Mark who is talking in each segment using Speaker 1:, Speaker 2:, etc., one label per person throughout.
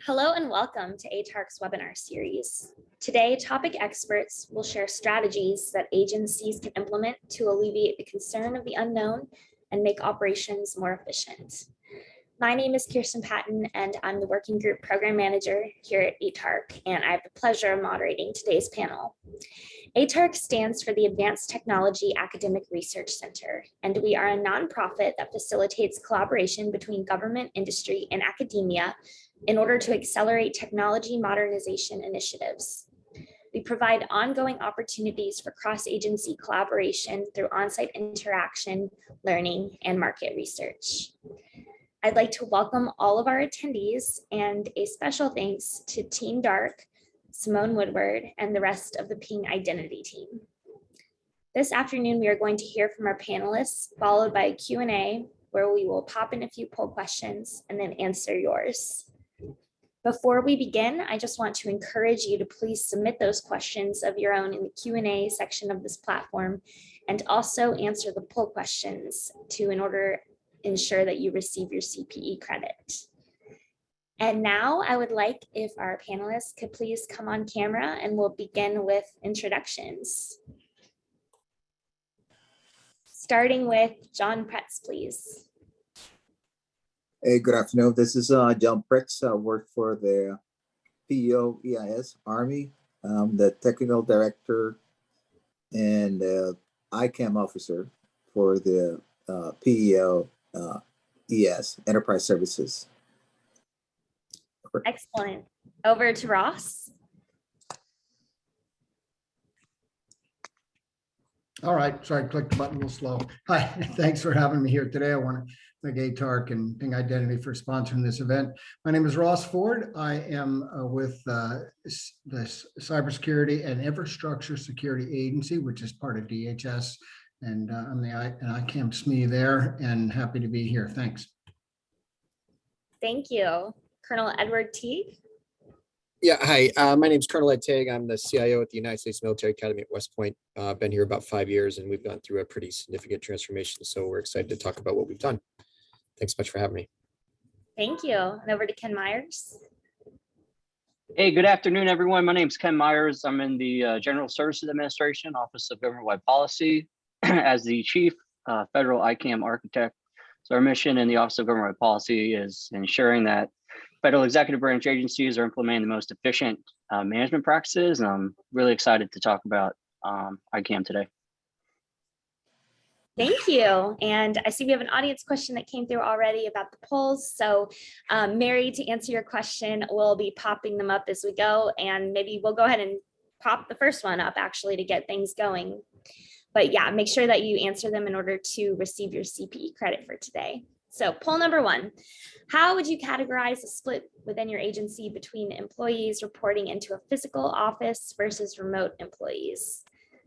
Speaker 1: Hello and welcome to Edtaig's webinar series. Today, topic experts will share strategies that agencies can implement to alleviate the concern of the unknown and make operations more efficient. My name is Kirsten Patton, and I'm the Working Group Program Manager here at Edtaig, and I have the pleasure of moderating today's panel. Edtaig stands for the Advanced Technology Academic Research Center, and we are a nonprofit that facilitates collaboration between government, industry, and academia in order to accelerate technology modernization initiatives. We provide ongoing opportunities for cross-agency collaboration through on-site interaction, learning, and market research. I'd like to welcome all of our attendees and a special thanks to Team Dark, Simone Woodward, and the rest of the Ping Identity team. This afternoon, we are going to hear from our panelists, followed by a Q&A where we will pop in a few poll questions and then answer yours. Before we begin, I just want to encourage you to please submit those questions of your own in the Q&A section of this platform, and also answer the poll questions in order to ensure that you receive your CPE credit. And now I would like if our panelists could please come on camera, and we'll begin with introductions. Starting with John Pretz, please.
Speaker 2: Hey, good afternoon. This is John Pretz. I work for the PEO EIS Army. I'm the technical director and ICAM officer for the PEO ES Enterprise Services.
Speaker 1: Excellent. Over to Ross.
Speaker 3: All right, sorry, I clicked the button a little slow. Hi, thanks for having me here today. I want to thank Edtaig and Ping Identity for sponsoring this event. My name is Ross Ford. I am with the Cybersecurity and Infrastructure Security Agency, which is part of DHS, and I'm the ICAM SME there, and happy to be here. Thanks.
Speaker 1: Thank you. Colonel Edward Teague.
Speaker 4: Yeah, hi, my name is Colonel Edtaig. I'm the CIO at the United States Military Academy at West Point. I've been here about 5 years, and we've gone through a pretty significant transformation. So we're excited to talk about what we've done. Thanks much for having me.
Speaker 1: Thank you. And over to Ken Myers.
Speaker 5: Hey, good afternoon, everyone. My name is Ken Myers. I'm in the General Services Administration, Office of Government-Wide Policy, as the Chief Federal ICAM Architect. So our mission in the Office of Government-Wide Policy is ensuring that federal executive branch agencies are implementing the most efficient management practices. And I'm really excited to talk about ICAM today.
Speaker 1: Thank you. And I see we have an audience question that came through already about the polls. So Mary, to answer your question, we'll be popping them up as we go. And maybe we'll go ahead and pop the first one up actually to get things going. But yeah, make sure that you answer them in order to receive your CPE credit for today. So poll number one, how would you categorize a split within your agency between employees reporting into a physical office versus remote employees?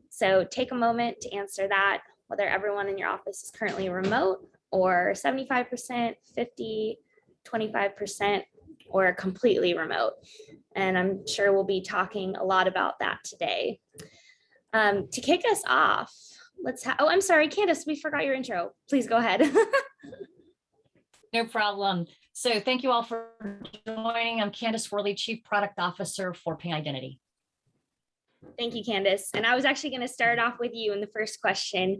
Speaker 1: So take a moment to answer that, whether everyone in your office is currently remote or 75%, 50, 25%, or completely remote. And I'm sure we'll be talking a lot about that today. To kick us off, oh, I'm sorry, Candace, we forgot your intro. Please go ahead.
Speaker 6: No problem. So thank you all for joining. I'm Candace Worley, Chief Product Officer for Ping Identity.
Speaker 1: Thank you, Candace. And I was actually going to start off with you in the first question.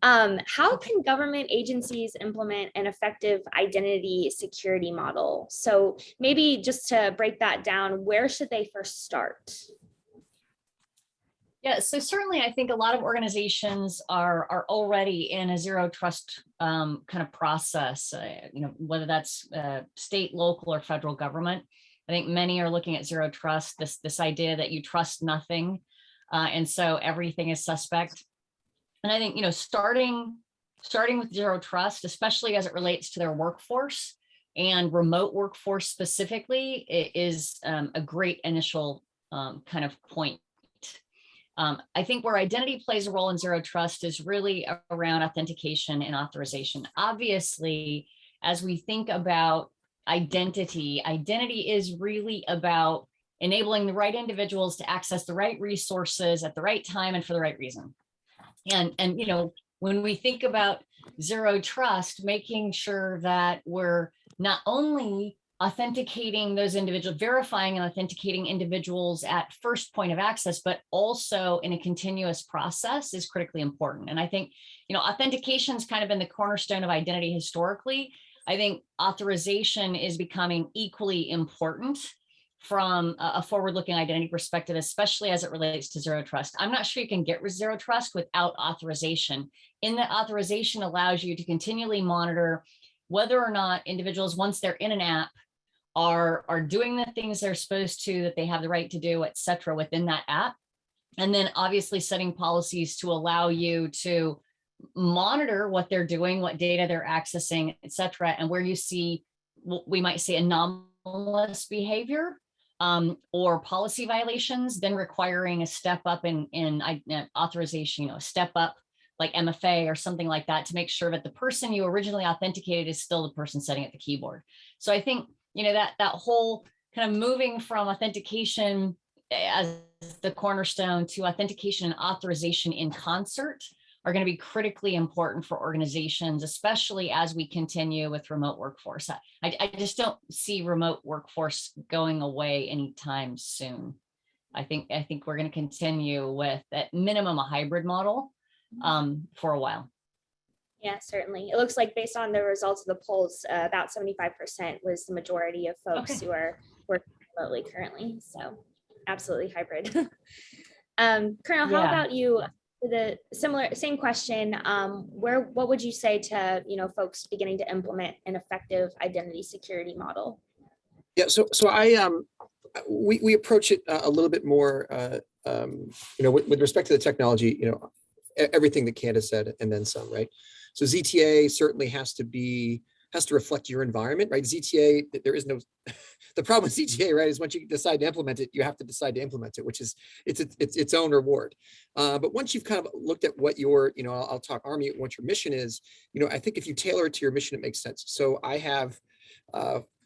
Speaker 1: How can government agencies implement an effective identity security model? So maybe just to break that down, where should they first start?
Speaker 6: Yeah, so certainly I think a lot of organizations are already in a zero trust kind of process, whether that's state, local, or federal government. I think many are looking at zero trust, this idea that you trust nothing. And so everything is suspect. And I think, starting with zero trust, especially as it relates to their workforce and remote workforce specifically, is a great initial kind of point. I think where identity plays a role in zero trust is really around authentication and authorization. Obviously, as we think about identity is really about enabling the right individuals to access the right resources at the right time and for the right reason. And when we think about zero trust, making sure that we're not only authenticating those individuals, verifying and authenticating individuals at first point of access, but also in a continuous process is critically important. And I think, authentication has kind of been the cornerstone of identity historically. I think authorization is becoming equally important from a forward-looking identity perspective, especially as it relates to zero trust. I'm not sure you can get zero trust without authorization. In that, authorization allows you to continually monitor whether or not individuals, once they're in an app, are doing the things they're supposed to, that they have the right to do, et cetera, within that app. And then obviously setting policies to allow you to monitor what they're doing, what data they're accessing, et cetera. And where you see, we might say, anomalous behavior or policy violations, then requiring a step up in authorization, a step up like MFA or something like that, to make sure that the person you originally authenticated is still the person sitting at the keyboard. So I think, that whole kind of moving from authentication as the cornerstone to authentication and authorization in concert are going to be critically important for organizations, especially as we continue with remote workforce. I just don't see remote workforce going away anytime soon. I think we're going to continue with at minimum a hybrid model for a while.
Speaker 1: Yeah, certainly. It looks like based on the results of the polls, about 75% was the majority of folks who are working remotely currently. So absolutely hybrid. Colonel, how about you? The same question. What would you say to folks beginning to implement an effective identity security model?
Speaker 4: Yeah, so we approach it a little bit more, with respect to the technology, everything that Candace said and then some, right? So ZTA certainly has to reflect your environment, right? ZTA, there is no, the problem with ZTA, right, is once you decide to implement it, you have to decide to implement it, which is its own reward. But once you've kind of looked at what your, I'll talk Army, what your mission is, I think if you tailor it to your mission, it makes sense. So I have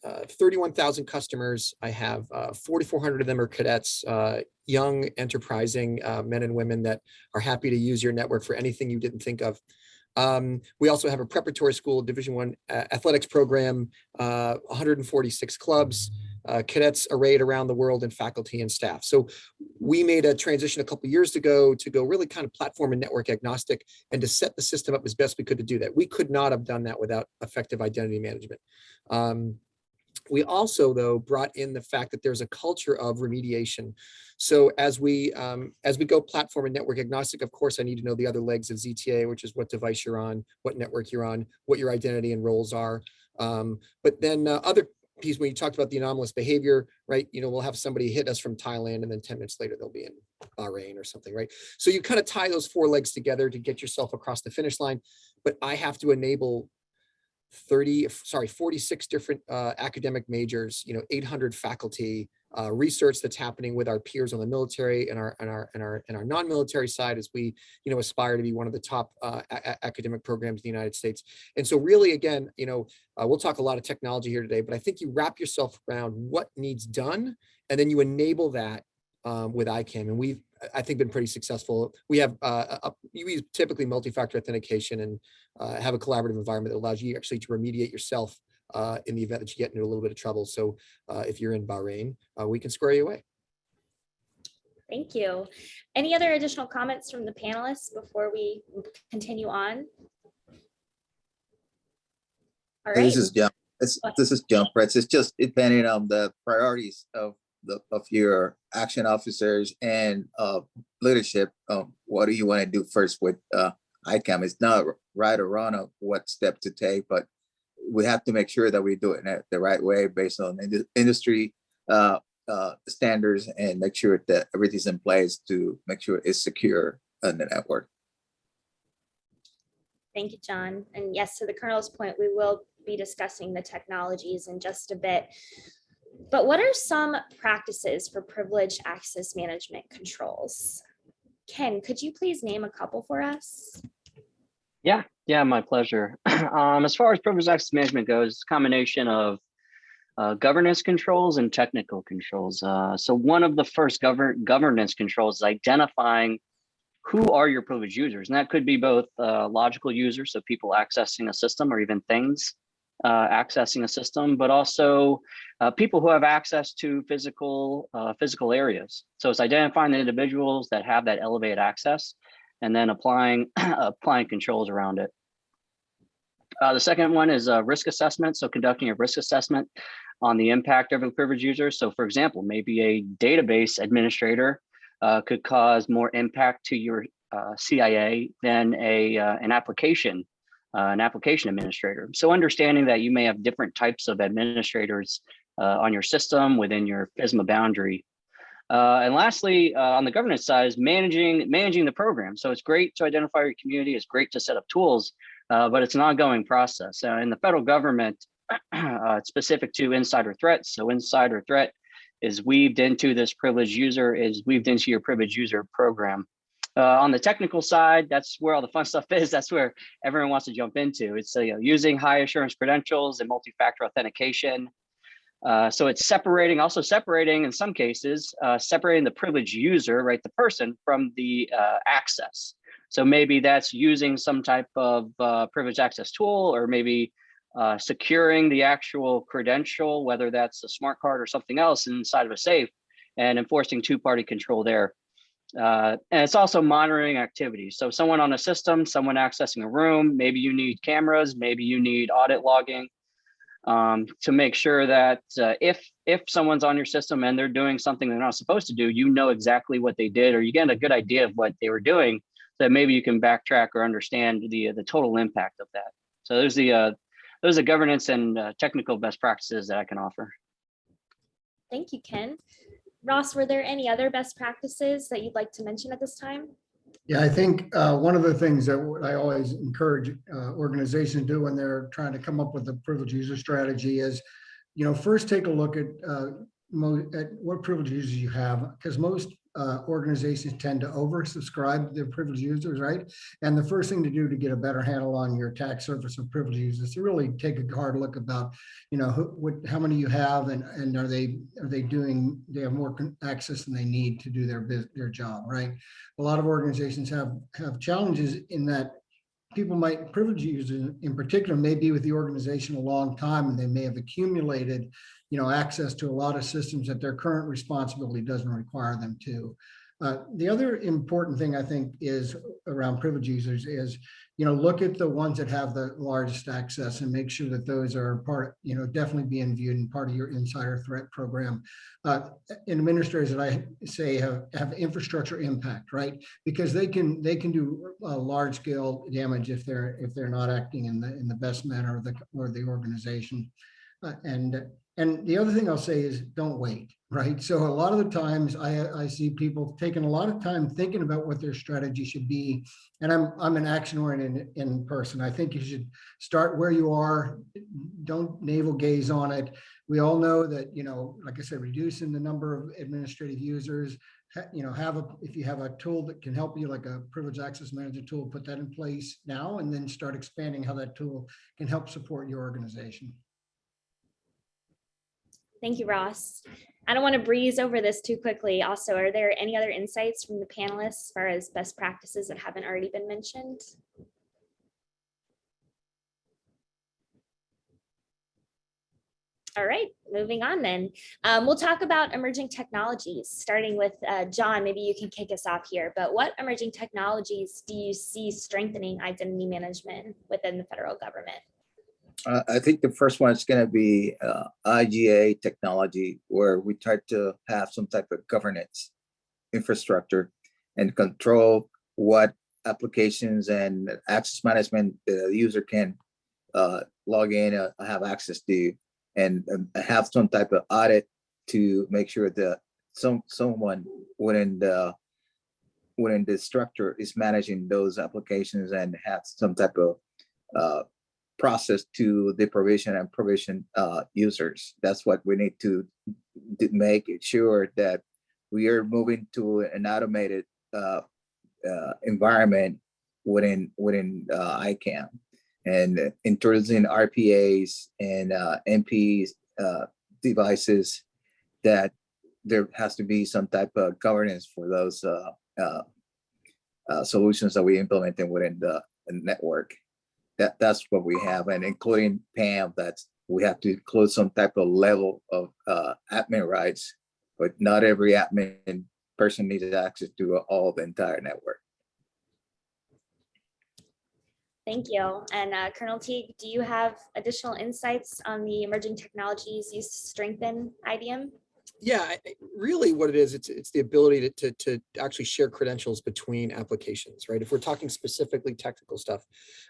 Speaker 4: 31,000 customers. I have 4,400 of them are cadets, young, enterprising men and women that are happy to use your network for anything you didn't think of. We also have a preparatory school, Division I athletics program, 146 clubs, cadets arrayed around the world, and faculty and staff. So we made a transition a couple of years ago to go really kind of platform and network agnostic, and to set the system up as best we could to do that. We could not have done that without effective identity management. We also, though, brought in the fact that there's a culture of remediation. So as we go platform and network agnostic, of course, I need to know the other legs of ZTA, which is what device you're on, what network you're on, what your identity and roles are. But then other piece, when you talked about the anomalous behavior, right? We'll have somebody hit us from Thailand, and then 10 minutes later, they'll be in Bahrain or something, right? So you kind of tie those four legs together to get yourself across the finish line. But I have to enable 46 different academic majors, 800 faculty, research that's happening with our peers on the military and our non-military side as we, aspire to be one of the top academic programs in the United States. And so really, again, we'll talk a lot of technology here today, but I think you wrap yourself around what needs done, and then you enable that with ICAM. And we've, I think, been pretty successful. We have you use typically multi-factor authentication and have a collaborative environment that allows you actually to remediate yourself in the event that you get into a little bit of trouble. So if you're in Bahrain, we can square you away.
Speaker 1: Thank you. Any other additional comments from the panelists before we continue on? All right.
Speaker 2: This is John. This is John Pretz. It's just depending on the priorities of your action officers and leadership. What do you want to do first with ICAM? It's not right or wrong of what step to take, but we have to make sure that we do it the right way based on industry standards, and make sure that everything's in place to make sure it's secure on the network.
Speaker 1: Thank you, John. And yes, to the Colonel's point, we will be discussing the technologies in just a bit. But what are some practices for privileged access management controls? Ken, could you please name a couple for us?
Speaker 5: Yeah, my pleasure. As far as privileged access management goes, it's a combination of governance controls and technical controls. So one of the first governance controls is identifying who are your privileged users. And that could be both logical users, so people accessing a system, or even things accessing a system, but also people who have access to physical areas. So it's identifying the individuals that have that elevated access and then applying controls around it. The second one is a risk assessment. So conducting a risk assessment on the impact of a privileged user. So for example, maybe a database administrator could cause more impact to your CIA than an application administrator. So understanding that you may have different types of administrators on your system within your FISMA boundary. And lastly, on the governance side is managing the program. So it's great to identify your community. It's great to set up tools, but it's an ongoing process. In the federal government, it's specific to insider threats. So insider threat is weaved into this privileged user, is weaved into your privileged user program. On the technical side, that's where all the fun stuff is. That's where everyone wants to jump into. It's using high assurance credentials and multi-factor authentication. So it's separating in some cases, separating the privileged user, right, the person from the access. So maybe that's using some type of privileged access tool, or maybe securing the actual credential, whether that's a smart card or something else inside of a safe, and enforcing two-party control there. And it's also monitoring activity. So someone on a system, someone accessing a room, maybe you need cameras, maybe you need audit logging to make sure that if someone's on your system and they're doing something they're not supposed to do, you know exactly what they did, or you get a good idea of what they were doing, so that maybe you can backtrack or understand the total impact of that. So those are governance and technical best practices that I can offer.
Speaker 1: Thank you, Ken. Ross, were there any other best practices that you'd like to mention at this time?
Speaker 3: Yeah, I think one of the things that I always encourage organizations to do when they're trying to come up with a privileged user strategy is, first take a look at what privileged users you have, because most organizations tend to oversubscribe their privileged users, right? And the first thing to do to get a better handle on your attack surface of privileged users is to really take a hard look about, how many you have, and are they have more access than they need to do their job, right? A lot of organizations have challenges in that privileged users in particular may be with the organization a long time, and they may have accumulated access to a lot of systems that their current responsibility doesn't require them to. The other important thing I think is around privileged users is, look at the ones that have the largest access and make sure that those are definitely being viewed and part of your insider threat program. Administrators that I say have infrastructure impact, right? Because they can do large scale damage if they're not acting in the best manner of the organization. And the other thing I'll say is don't wait, right? So a lot of the times I see people taking a lot of time thinking about what their strategy should be. And I'm an action-oriented in person. I think you should start where you are. Don't navel gaze on it. We all know that, like I said, reducing the number of administrative users, if you have a tool that can help you, like a privileged access manager tool, put that in place now, and then start expanding how that tool can help support your organization.
Speaker 1: Thank you, Ross. I don't want to breeze over this too quickly. Also, are there any other insights from the panelists as far as best practices that haven't already been mentioned? All right, moving on then. We'll talk about emerging technologies, starting with John. Maybe you can kick us off here, but what emerging technologies do you see strengthening identity management within the federal government?
Speaker 2: I think the first one is going to be IGA technology, where we try to have some type of governance infrastructure and control what applications and access management the user can log in, have access to, and have some type of audit to make sure that someone within the structure is managing those applications and have some type of process to the provision and provision users. That's what we need to make sure that we are moving to an automated environment within ICAM, and introducing RPAs and MPs devices, that there has to be some type of governance for those solutions that we implemented within the network. that's what we have, and including PAM, we have to include some type of level of admin rights, but not every admin person needs access to all the entire network.
Speaker 1: Thank you. And Colonel Teague, do you have additional insights on the emerging technologies used to strengthen IDM?
Speaker 4: Yeah, really what it is, it's the ability to actually share credentials between applications, right? If we're talking specifically technical stuff,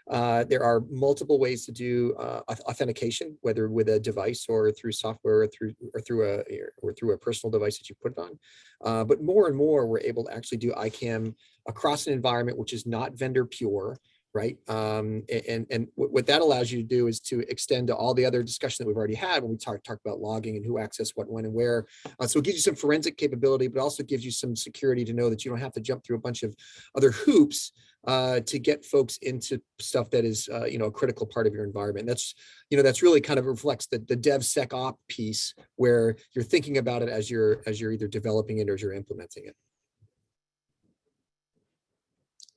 Speaker 4: there are multiple ways to do authentication, whether with a device or through software or through a personal device that you put it on. But more and more, we're able to actually do ICAM across an environment which is not vendor pure, right? And what that allows you to do is to extend to all the other discussion that we've already had when we talk about logging and who accessed what, when, and where. So it gives you some forensic capability, but also gives you some security to know that you don't have to jump through a bunch of other hoops to get folks into stuff that is, a critical part of your environment. That's really kind of reflects the DevSecOps piece, where you're thinking about it as you're either developing it or as you're implementing it.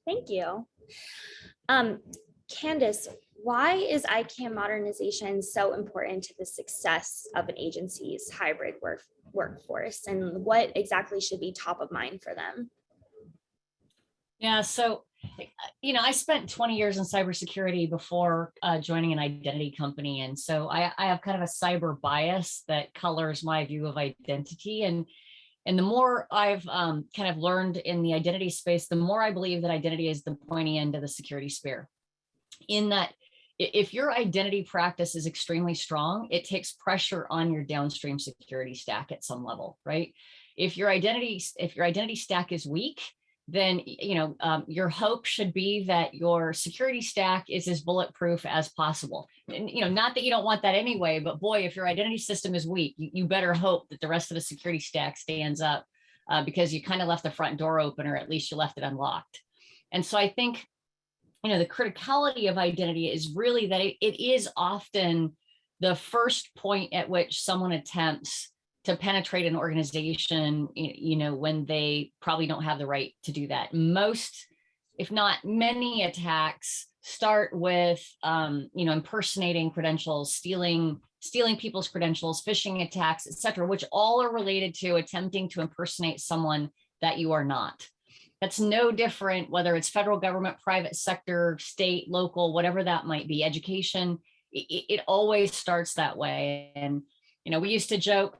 Speaker 1: Thank you. Candace, why is ICAM modernization so important to the success of an agency's hybrid workforce, and what exactly should be top of mind for them?
Speaker 6: Yeah, so, I spent 20 years in cybersecurity before joining an identity company. And so I have kind of a cyber bias that colors my view of identity. And the more I've kind of learned in the identity space, the more I believe that identity is the pointy end of the security spear. In that, if your identity practice is extremely strong, it takes pressure on your downstream security stack at some level, right? If your identity stack is weak, then your hope should be that your security stack is as bulletproof as possible. And not that you don't want that anyway, but boy, if your identity system is weak, you better hope that the rest of the security stack stands up, because you kind of left the front door open, or at least you left it unlocked. And so I think the criticality of identity is really that it is often the first point at which someone attempts to penetrate an organization, when they probably don't have the right to do that. Most, if not many, attacks start with, impersonating credentials, stealing people's credentials, phishing attacks, et cetera, which all are related to attempting to impersonate someone that you are not. That's no different, whether it's federal government, private sector, state, local, whatever that might be, education, it always starts that way. And, we used to joke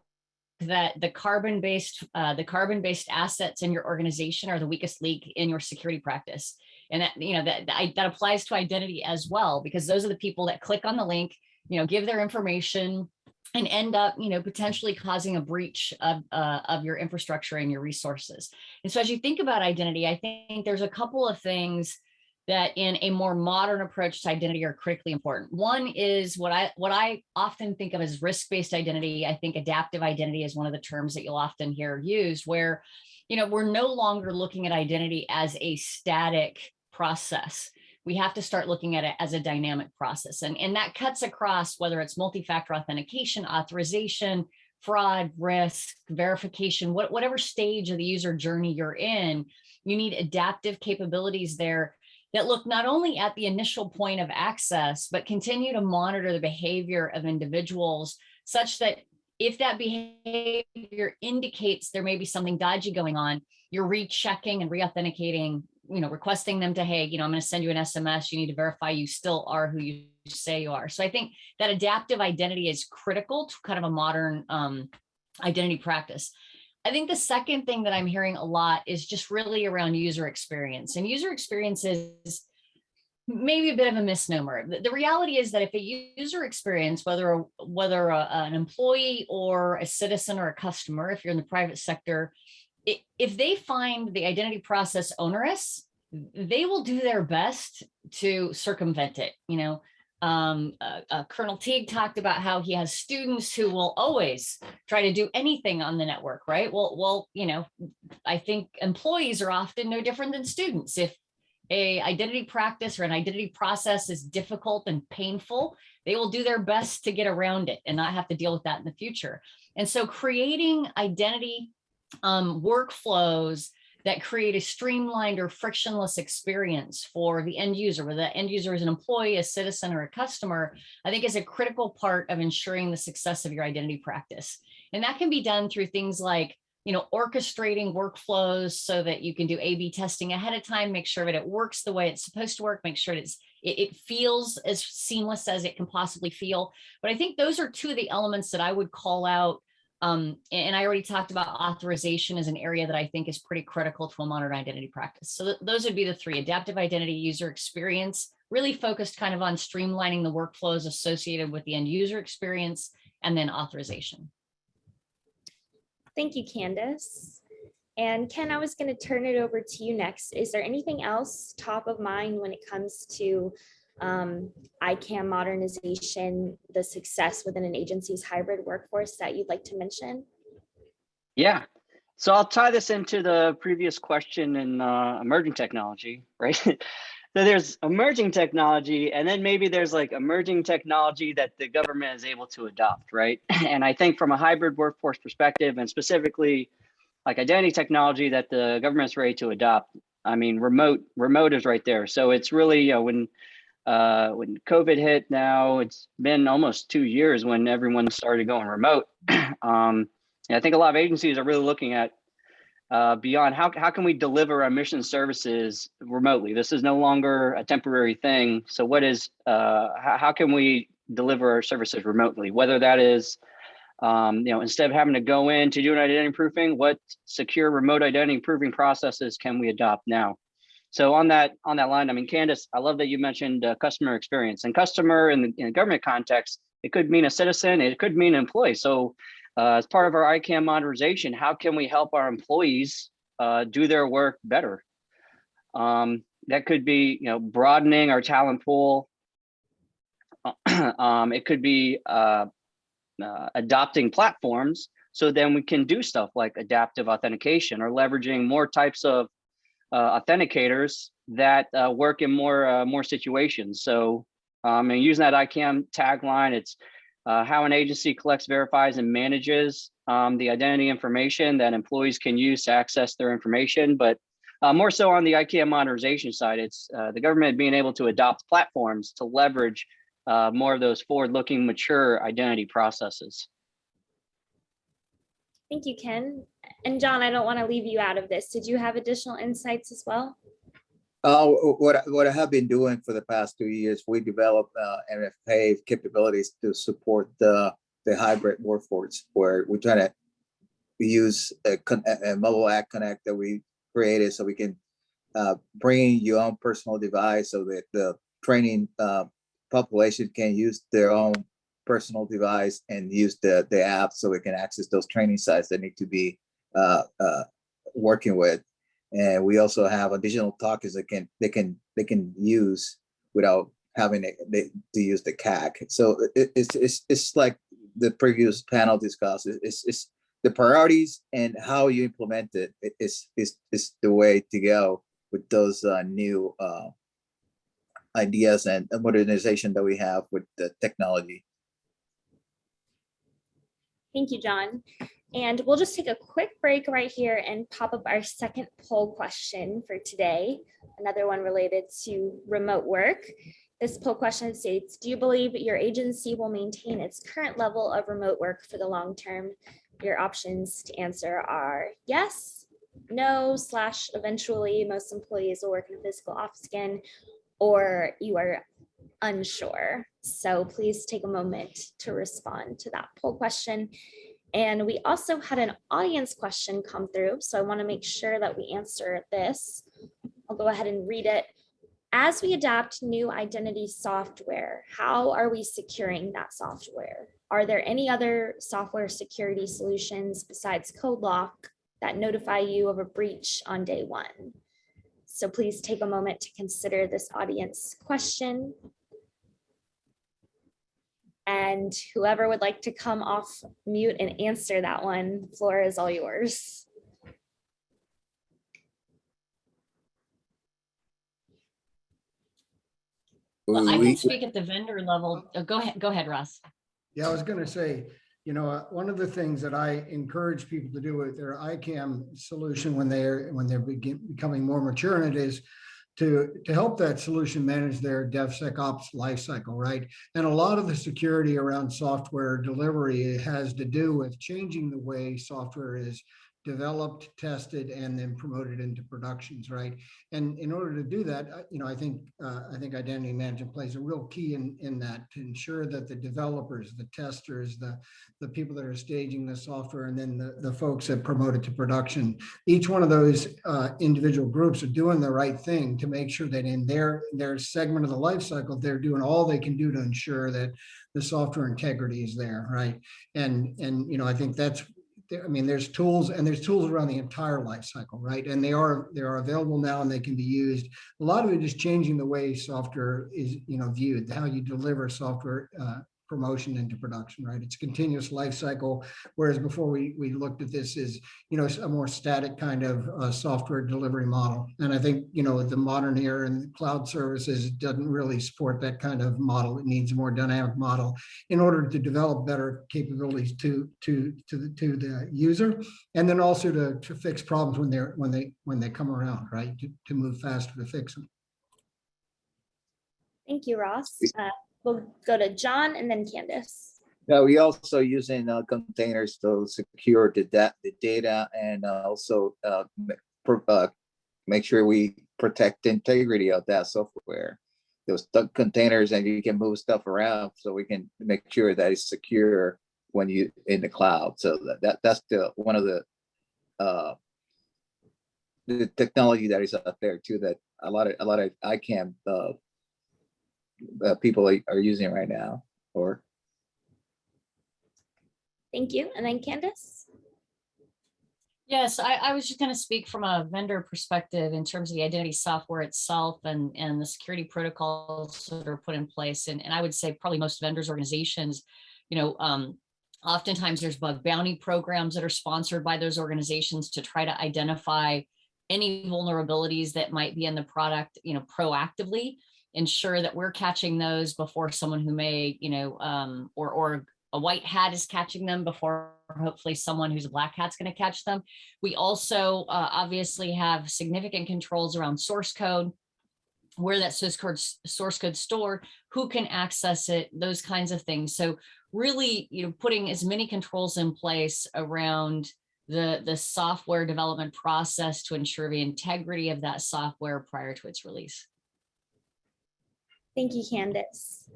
Speaker 6: that the carbon-based assets in your organization are the weakest link in your security practice. And that applies to identity as well, because those are the people that click on the link, give their information, and end up, potentially causing a breach of your infrastructure and your resources. And so as you think about identity, I think there's a couple of things that in a more modern approach to identity are critically important. One is what I often think of as risk-based identity. I think adaptive identity is one of the terms that you'll often hear used, where, we're no longer looking at identity as a static process. We have to start looking at it as a dynamic process. And that cuts across whether it's multi-factor authentication, authorization, fraud, risk, verification, whatever stage of the user journey you're in, you need adaptive capabilities there that look not only at the initial point of access, but continue to monitor the behavior of individuals such that if that behavior indicates there may be something dodgy going on, you're rechecking and re-authenticating, requesting them to, hey, I'm going to send you an SMS. You need to verify you still are who you say you are. So I think that adaptive identity is critical to kind of a modern identity practice. I think the second thing that I'm hearing a lot is just really around user experience. And user experience is maybe a bit of a misnomer. The reality is that if a user experience, whether an employee or a citizen or a customer, if you're in the private sector, if they find the identity process onerous, they will do their best to circumvent it. Colonel Teague talked about how he has students who will always try to do anything on the network, right? Well, I think employees are often no different than students. If a identity practice or an identity process is difficult and painful, they will do their best to get around it and not have to deal with that in the future. And so creating identity workflows that create a streamlined or frictionless experience for the end user, whether that end user is an employee, a citizen, or a customer, I think is a critical part of ensuring the success of your identity practice. And that can be done through things like, orchestrating workflows so that you can do A/B testing ahead of time, make sure that it works the way it's supposed to work, make sure it feels as seamless as it can possibly feel. But I think those are two of the elements that I would call out. And I already talked about authorization as an area that I think is pretty critical to a modern identity practice. So those would be the three: adaptive identity, user experience, really focused kind of on streamlining the workflows associated with the end user experience, and then authorization.
Speaker 1: Thank you, Candace. And Ken, I was going to turn it over to you next. Is there anything else top of mind when it comes to ICAM modernization, the success within an agency's hybrid workforce that you'd like to mention?
Speaker 5: Yeah. So I'll tie this into the previous question in emerging technology, right? So there's emerging technology, and then maybe there's like emerging technology that the government is able to adopt, right? And I think from a hybrid workforce perspective, and specifically like identity technology that the government's ready to adopt, I mean, remote is right there. So it's really, when COVID hit, now it's been almost 2 years when everyone started going remote. And I think a lot of agencies are really looking at beyond how can we deliver our mission services remotely. This is no longer a temporary thing. So what is how can we deliver our services remotely, whether that is instead of having to go in to do an identity proofing, what secure remote identity proofing processes can we adopt now? So on that line, I mean, Candace, I love that you mentioned customer experience. And customer in the government context, it could mean a citizen, it could mean an employee. So as part of our ICAM modernization, how can we help our employees do their work better? That could be, broadening our talent pool. It could be adopting platforms so then we can do stuff like adaptive authentication or leveraging more types of authenticators that work in more situations. So and using that ICAM tagline, it's how an agency collects, verifies, and manages the identity information that employees can use to access their information. But more so on the ICAM modernization side, it's the government being able to adopt platforms to leverage more of those forward-looking, mature identity processes.
Speaker 1: Thank you, Ken. And John, I don't want to leave you out of this. Did you have additional insights as well?
Speaker 2: What I have been doing for the past 2 years, we developed MFA capabilities to support the hybrid workforce, where we're trying to use a mobile app connect that we created so we can bring your own personal device so that the training population can use their own personal device and use the app so we can access those training sites that need to be working with. And we also have additional tokens that they can use without having to use the CAC. So it's like the previous panel discussed. It's the priorities and how you implement it is the way to go with those new ideas and modernization that we have with the technology.
Speaker 1: Thank you, John. And we'll just take a quick break right here and pop up our second poll question for today, another one related to remote work. This poll question states, do you believe your agency will maintain its current level of remote work for the long term? Your options to answer are yes, no, / eventually most employees will work in a physical office again, or you are unsure. So please take a moment to respond to that poll question. And we also had an audience question come through, so I want to make sure that we answer this. I'll go ahead and read it. As we adapt new identity software, how are we securing that software? Are there any other software security solutions besides CodeLock that notify you of a breach on day one? So please take a moment to consider this audience question. And whoever would like to come off mute and answer that one, the floor is all yours.
Speaker 6: Well, I can speak at the vendor level. Go ahead, Russ.
Speaker 3: Yeah, I was going to say, One of the things that I encourage people to do with their ICAM solution when they're becoming more mature in it is to help that solution manage their DevSecOps lifecycle, right? And a lot of the security around software delivery has to do with changing the way software is developed, tested, and then promoted into productions, right? And in order to do that, I think identity management plays a real key in that, to ensure that the developers, the testers, the people that are staging the software, and then the folks that promote it to production, each one of those individual groups are doing the right thing to make sure that in their segment of the life cycle, they're doing all they can do to ensure that the software integrity is there, right? And I think that's, there's tools around the entire life cycle, right? And they are available now, and they can be used. A lot of it is changing the way software is, viewed, how you deliver software promotion into production, right? It's a continuous life cycle, whereas before we looked at this as, a more static kind of software delivery model. And I think, the modern era and cloud services doesn't really support that kind of model. It needs a more dynamic model in order to develop better capabilities to the user, and then also to fix problems when they come around, right? To move faster to fix them.
Speaker 1: Thank you, Ross. We'll go to John and then Candace.
Speaker 2: Yeah, we also using containers to secure the data, and also make sure we protect the integrity of that software. Those containers, and you can move stuff around, so we can make sure that it's secure when you in the cloud. So that's one of the technology that is out there too, that a lot of ICAM people are using right now. Or
Speaker 1: thank you. And then Candace.
Speaker 6: Yes, I was just going to speak from a vendor perspective in terms of the identity software itself and the security protocols that are put in place. And I would say probably most vendors, organizations, oftentimes there's bug bounty programs that are sponsored by those organizations to try to identify any vulnerabilities that might be in the product, proactively ensure that we're catching those before someone who may, or a white hat is catching them before hopefully someone who's a black hat's going to catch them. We also obviously have significant controls around source code, where that source code stored, who can access it, those kinds of things. So really, putting as many controls in place around the software development process to ensure the integrity of that software prior to its release.
Speaker 1: Thank you, Candace.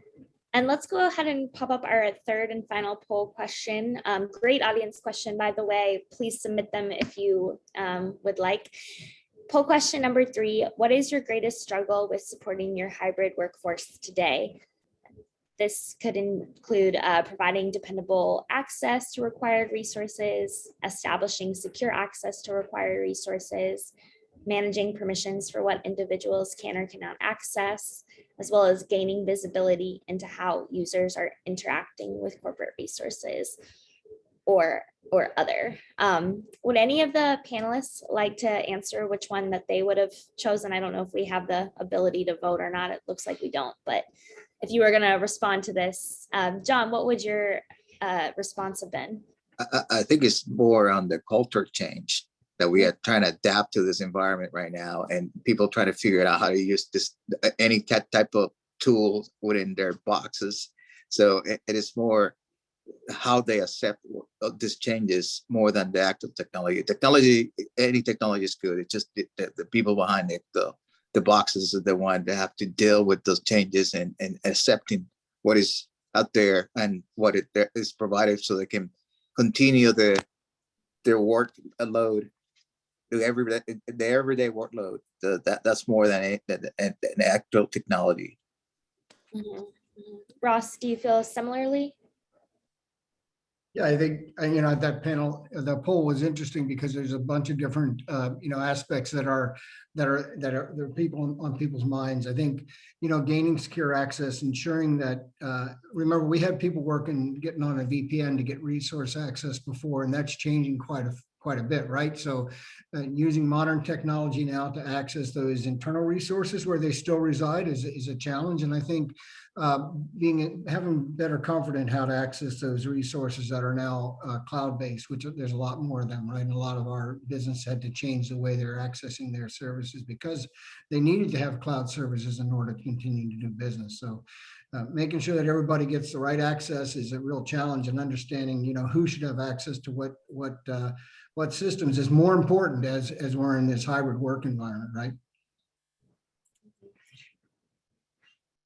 Speaker 1: And let's go ahead and pop up our third and final poll question. Great audience question, by the way. Please submit them if you would like. Poll question number 3, what is your greatest struggle with supporting your hybrid workforce today? This could include providing dependable access to required resources, establishing secure access to required resources, managing permissions for what individuals can or cannot access, as well as gaining visibility into how users are interacting with corporate resources or other. Would any of the panelists like to answer which one that they would have chosen? I don't know if we have the ability to vote or not. It looks like we don't, but if you were going to respond to this, John, what would your response have been?
Speaker 2: I think it's more on the culture change that we are trying to adapt to this environment right now, and people trying to figure out how to use this, any type of tools within their boxes. So it is more how they accept these changes more than the actual technology. Any technology is good. It's just the people behind it, the boxes are the one that have to deal with those changes and accepting what is out there and what is provided, so they can continue their workload, the everyday workload. That's more than an actual technology.
Speaker 1: Mm-hmm. Ross, do you feel similarly?
Speaker 3: Yeah, I think, at that panel, the poll was interesting because there's a bunch of different, aspects that are people on people's minds. I think, gaining secure access, ensuring that, remember, we had people getting on a VPN to get resource access before, and that's changing quite quite a bit, right? So using modern technology now to access those internal resources where they still reside is a challenge. And I think having better comfort in how to access those resources that are now cloud-based, which there's a lot more of them, right? And a lot of our business had to change the way they're accessing their services because they needed to have cloud services in order to continue to do business. So making sure that everybody gets the right access is a real challenge, and understanding, who should have access to what systems is more important as we're in this hybrid work environment, right?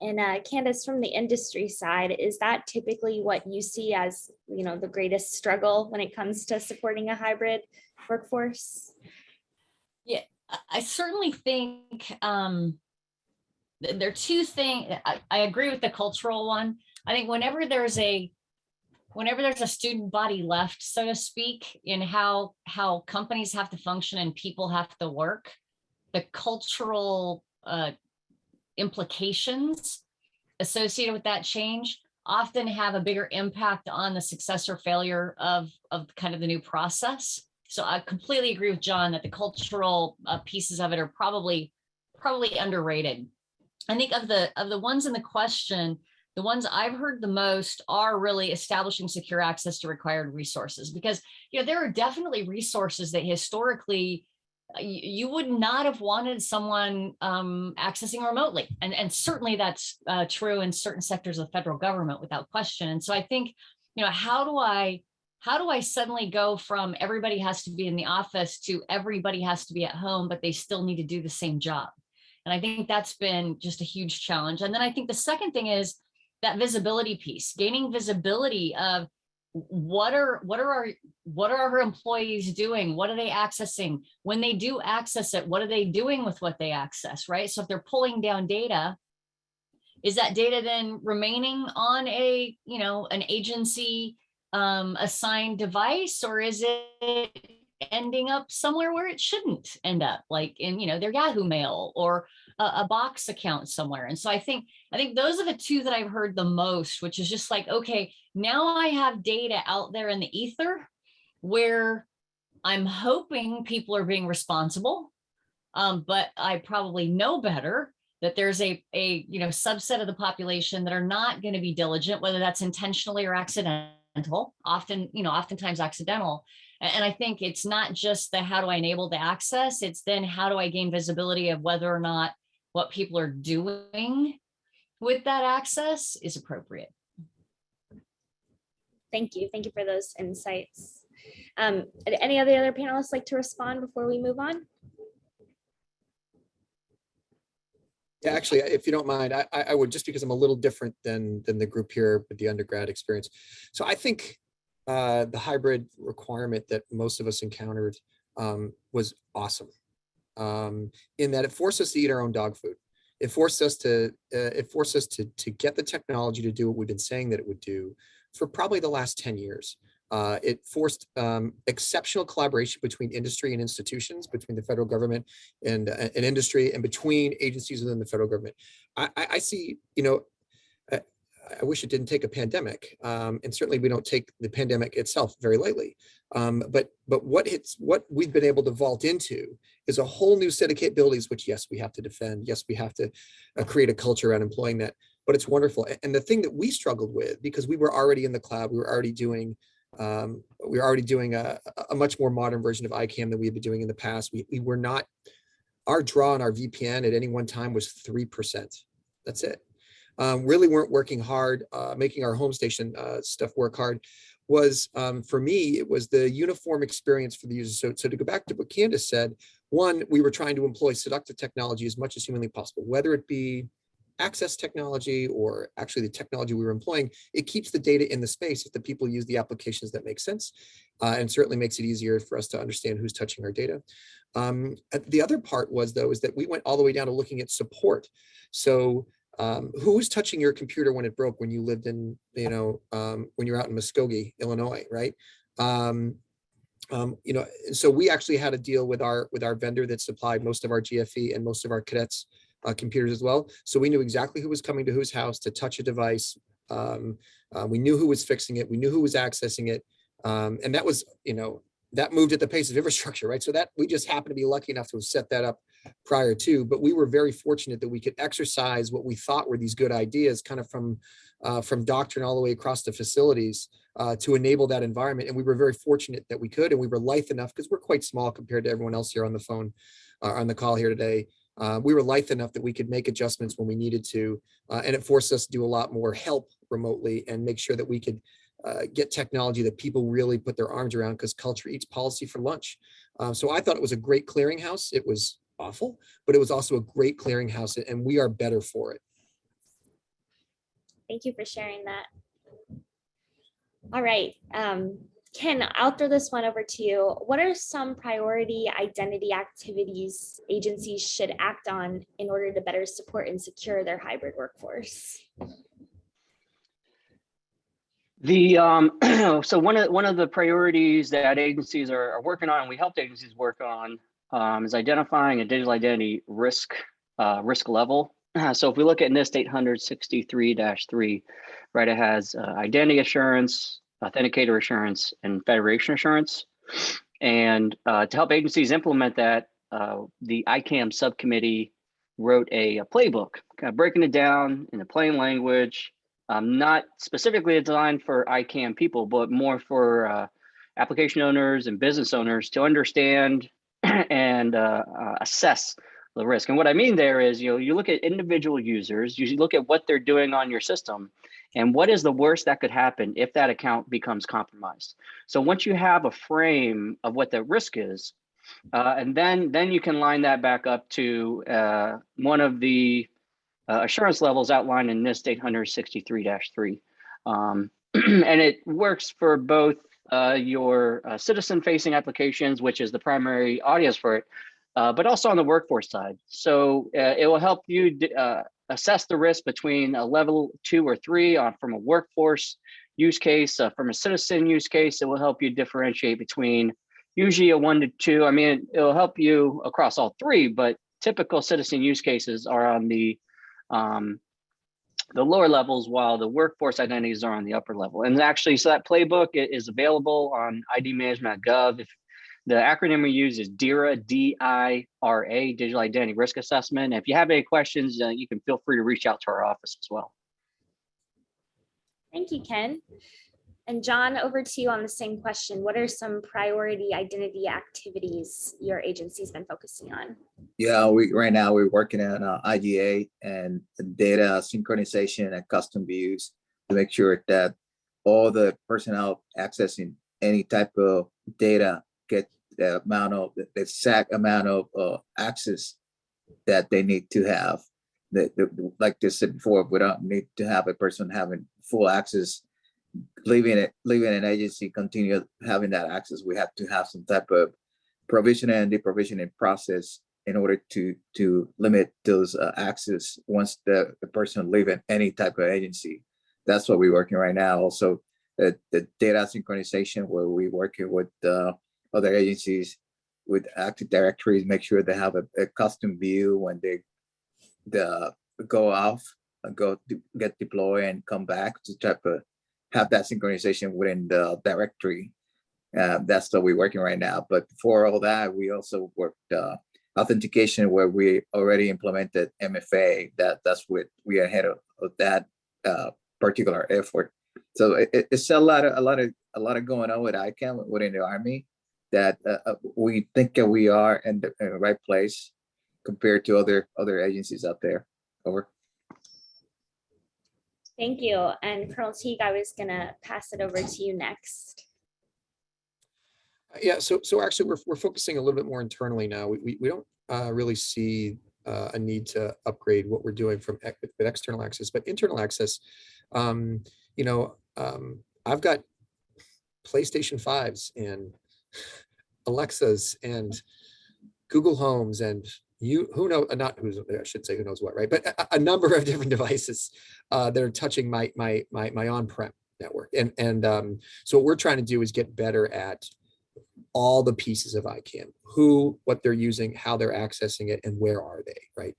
Speaker 1: And Candace, from the industry side, is that typically what you see as, the greatest struggle when it comes to supporting a hybrid workforce?
Speaker 6: Yeah, I certainly think there are two things. I agree with the cultural one. I think whenever there's a student body left, so to speak, in how companies have to function and people have to work, the cultural implications associated with that change often have a bigger impact on the success or failure of kind of the new process. So I completely agree with John that the cultural pieces of it are probably underrated. I think of the ones in the question, the ones I've heard the most are really establishing secure access to required resources, because there are definitely resources that historically you would not have wanted someone accessing remotely. And certainly that's true in certain sectors of the federal government without question. And so I think, how do I suddenly go from everybody has to be in the office to everybody has to be at home, but they still need to do the same job? And I think that's been just a huge challenge. And then I think the second thing is that visibility piece, gaining visibility of what are our employees doing? What are they accessing? When they do access it, what are they doing with what they access, right? So if they're pulling down data, is that data then remaining on an agency assigned device, or is it ending up somewhere where it shouldn't end up, like in their Yahoo Mail or a box account somewhere? And so I think those are the two that I've heard the most, which is just like, okay, now I have data out there in the ether where I'm hoping people are being responsible, but I probably know better that there's a subset of the population that are not going to be diligent, whether that's intentionally or accidental, oftentimes accidental. And I think it's not just the how do I enable the access, it's then how do I gain visibility of whether or not what people are doing with that access is appropriate.
Speaker 1: Thank you. Thank you for those insights. Any of the other panelists like to respond before we move on?
Speaker 4: Yeah, actually, if you don't mind, I would, just because I'm a little different than the group here with the undergrad experience. So I think the hybrid requirement that most of us encountered was awesome, in that it forced us to eat our own dog food. It forced us to get the technology to do what we've been saying that it would do for probably the last 10 years. It forced exceptional collaboration between industry and institutions, between the federal government and industry, and between agencies within the federal government. I see, I wish it didn't take a pandemic, and certainly we don't take the pandemic itself very lightly. But what we've been able to vault into is a whole new set of capabilities, which yes, we have to defend. Yes, we have to create a culture around employing that. But it's wonderful. And the thing that we struggled with, because we were already in the cloud, we were already doing a much more modern version of ICAM than we had been doing in the past. We were not, our draw on our VPN at any one time was 3%. That's it. Really weren't working hard, making our home station stuff work hard. Was, for me, it was the uniform experience for the user. So to go back to what Candace said, one, we were trying to employ seductive technology as much as humanly possible, whether it be access technology or actually the technology we were employing. It keeps the data in the space if the people use the applications that make sense, and certainly makes it easier for us to understand who's touching our data. The other part was, though, is that we went all the way down to looking at support. So who's touching your computer when it broke, when you lived in, when you're out in Muskogee, Illinois, right? So we actually had a deal with our vendor that supplied most of our GFE and most of our cadets computers as well. So we knew exactly who was coming to whose house to touch a device. We knew who was fixing it. We knew who was accessing it. And that was, that moved at the pace of infrastructure, right? So that we just happened to be lucky enough to have set that up prior to, but we were very fortunate that we could exercise what we thought were these good ideas kind of from doctrine all the way across the facilities to enable that environment. And we were very fortunate that we could, and we were lithe enough because we're quite small compared to everyone else here on the phone, on the call here today. We were lithe enough that we could make adjustments when we needed to, and it forced us to do a lot more help remotely and make sure that we could get technology that people really put their arms around, because culture eats policy for lunch. So I thought it was a great clearinghouse. It was awful, but it was also a great clearinghouse, and we are better for it.
Speaker 1: Thank you for sharing that. All right, Ken, I'll throw this one over to you. What are some priority identity activities agencies should act on in order to better support and secure their hybrid workforce?
Speaker 5: So one of the priorities that agencies are working on, and we helped agencies work on, is identifying a digital identity risk level. So if we look at NIST 800-63-3, right, it has identity assurance, authenticator assurance, and federation assurance. And to help agencies implement that, the ICAM subcommittee wrote a playbook, kind of breaking it down in a plain language, not specifically designed for ICAM people, but more for application owners and business owners to understand and assess the risk. And what I mean there is, you look at individual users, you look at what they're doing on your system, and what is the worst that could happen if that account becomes compromised. So once you have a frame of what the risk is, and then you can line that back up to one of the assurance levels outlined in NIST 800-63-3. And it works for both your citizen-facing applications, which is the primary audience for it, but also on the workforce side. So it will help you assess the risk between a level 2 or 3 from a workforce use case. From a citizen use case, it will help you differentiate between usually a 1 to 2. I mean, it'll help you across all 3, but typical citizen use cases are on the lower levels, while the workforce identities are on the upper level. And actually, so that playbook is available on idmanagement.gov. If the acronym we use is DIRA, D-I-R-A, Digital Identity Risk Assessment. And if you have any questions, you can feel free to reach out to our office as well.
Speaker 1: Thank you, Ken. And John, over to you on the same question. What are some priority identity activities your agency's been focusing on?
Speaker 2: Yeah, right now we're working on IGA and data synchronization and custom views to make sure that all the personnel accessing any type of data get the exact amount of access that they need to have. Like I said before, we don't need to have a person having full access, leaving an agency, continue having that access. We have to have some type of provisioning and deprovisioning process in order to limit those access once the person leaving any type of agency. That's what we're working right now. Also, the data synchronization, where we're working with other agencies with Active Directories, make sure they have a custom view when they go off, get deployed and come back, to try to have that synchronization within the directory. That's what we're working right now. But before all that, we also worked authentication, where we already implemented MFA. That's what we are ahead of that particular effort. So it's a lot of going on with ICAM within the Army, that we think that we are in the right place compared to other agencies out there. Over.
Speaker 1: Thank you. And Colonel Teague, I was gonna pass it over to you next.
Speaker 4: Yeah, so actually we're focusing a little bit more internally now. We don't really see a need to upgrade what we're doing from external access, but internal access. I've got PlayStation 5s and Alexas and Google Homes and who knows, not who's, I should say who knows what, right? But a number of different devices that are touching my on-prem network. And so what we're trying to do is get better at all the pieces of ICAM, what they're using, how they're accessing it, and where are they, right?